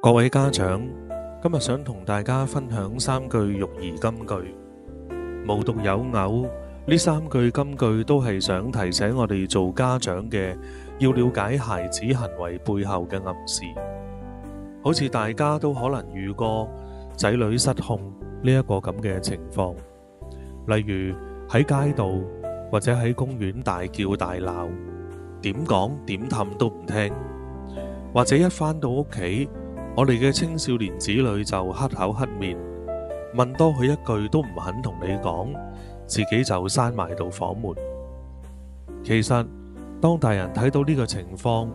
各位家長，今日想同大家分享3句育兒金句。無獨有偶，呢3句金句都係想提醒我哋做家長嘅，要了解孩子行為背後嘅暗示。好似大家都可能遇過仔女失控呢一個咁嘅情況，例如喺街道或者喺公園大叫大鬧，點講點氹都唔聽，或者一返到屋企，我哋嘅青少年子女就黑口黑面，問多佢一句都唔肯同你講，自己就閂埋道房門。其實當大人睇到呢個情況，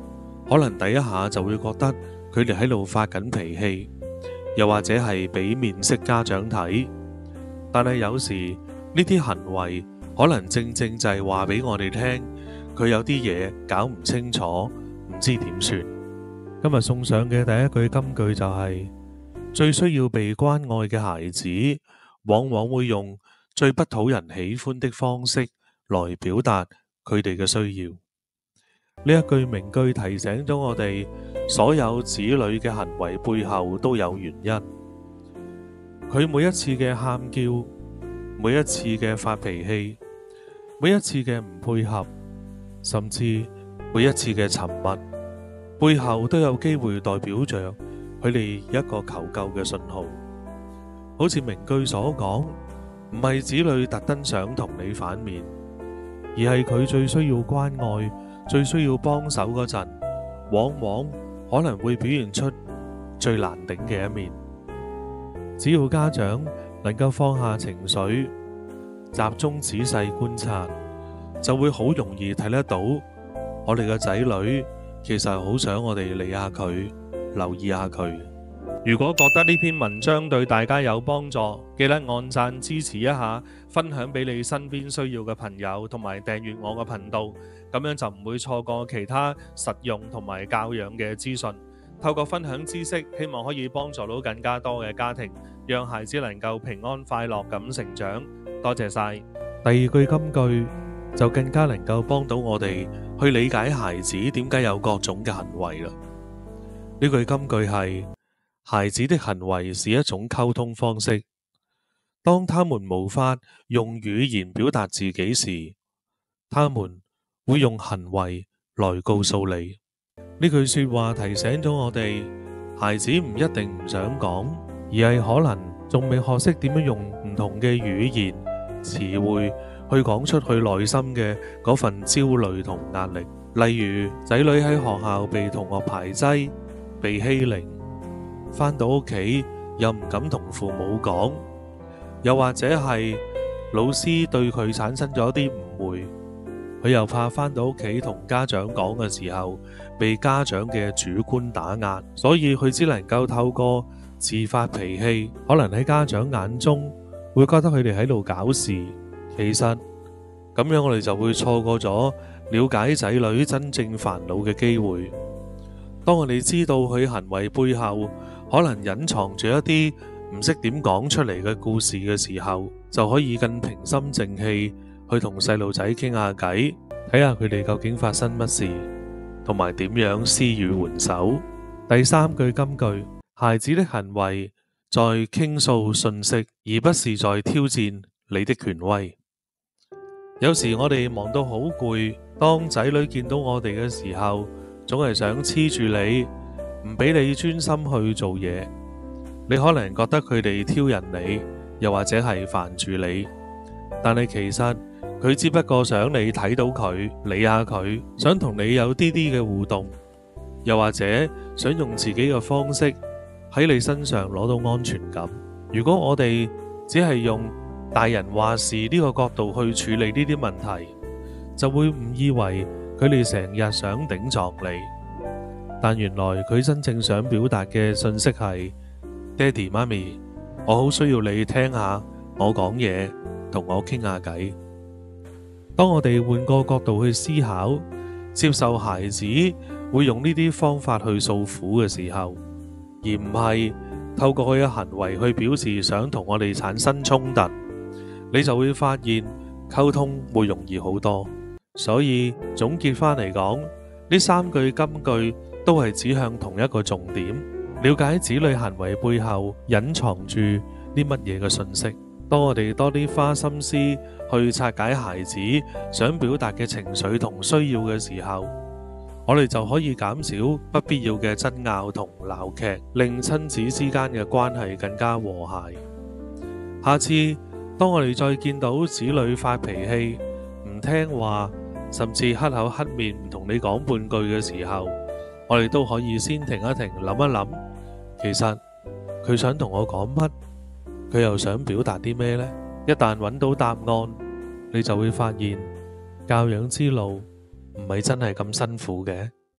可能第一下就會覺得佢哋喺度發緊脾氣，又或者係俾面色家長睇。但係有時呢啲行為可能正正就係話俾我哋聽，佢有啲嘢搞唔清楚，唔知點算。今日送上嘅第一句金句就係：最需要被關愛嘅孩子，往往會用最不討人喜歡的方式來表達佢哋嘅需要。呢一句名句提醒咗我哋，所有子女嘅行為背後都有原因。佢每一次嘅喊叫，每一次嘅發脾氣，每一次嘅唔配合，甚至每一次嘅沉默，背後都有機會代表着佢哋一個求救嘅信號。好似名句所講，唔係子女特登想同你反面，而係佢最需要關愛、最需要幫手嗰陣，往往可能會表現出最難頂嘅一面。只要家長能夠放下情緒，集中仔細觀察，就會好容易睇得到我哋嘅仔女其實好想我哋理下佢，留意下佢。如果覺得呢篇文章對大家有幫助，記得按讚支持一下，分享俾你身邊需要嘅朋友，同埋訂閱我嘅頻道，咁樣就唔會錯過其他實用同埋教養嘅資訊。透過分享知識，希望可以幫助到更加多嘅家庭，讓孩子能夠平安快樂咁成長。多謝晒。第二句金句就更加能夠幫到我哋去理解孩子點解有各種嘅行為啦。呢句金句係：孩子的行為是一種溝通方式，當他們無法用語言表達自己時，他們會用行為來告訴你。呢句說話提醒咗我哋，孩子唔一定唔想講，而係可能仲未學識點樣用唔同嘅語言詞彙去講出佢內心嘅嗰份焦慮同壓力。例如仔女喺學校被同學排擠、被欺凌，返到屋企又唔敢同父母講，又或者係老師對佢產生咗啲誤會，佢又怕返到屋企同家長講嘅時候被家長嘅主觀打壓，所以佢只能夠透過自發脾氣，可能喺家長眼中會覺得佢哋喺度搞事。其實咁樣我哋就會錯過咗了解仔女真正煩惱嘅機會。當我哋知道佢行為背後可能隱藏住一啲唔識點講出嚟嘅故事嘅時候，就可以更平心靜氣去同細路仔傾下偈，睇下佢哋究竟發生乜事，同埋點樣施予援手。第3句金句：孩子的行為在傾訴訊息，而不是在挑戰你的權威。有時我哋忙到好攰，當仔女見到我哋嘅時候，總係想黐住你，唔俾你專心去做嘢。你可能覺得佢哋挑釁你，又或者係煩住你，但係其實佢只不過想你睇到佢，理下佢，想同你有啲嘅互動，又或者想用自己嘅方式喺你身上攞到安全感。如果我哋只係用大人話事呢個角度去處理呢啲問題，就會誤以為佢哋成日想頂撞你，但原來佢真正想表達嘅信息係：爹哋媽咪，我好需要你聽下我講嘢，同我傾下偈。當我哋換個角度去思考，接受孩子會用呢啲方法去訴苦嘅時候，而唔係透過佢嘅行為去表示想同我哋產生衝突，你就會發現溝通會容易好多。所以總結返嚟講，呢3句金句都係指向同一個重點，了解子女行為背後隱藏住啲乜嘢嘅信息。當我哋多啲花心思去拆解孩子想表達嘅情緒同需要嘅時候，我哋就可以減少不必要嘅爭拗同鬧劇，令親子之間嘅關係更加和諧。下次當我哋再見到子女發脾氣、唔聽話，甚至黑口黑面唔同你講半句嘅時候，我哋都可以先停一停，諗一諗，其實佢想同我講乜？佢又想表達啲咩呢？一旦揾到答案，你就會發現教養之路唔係真係咁辛苦嘅。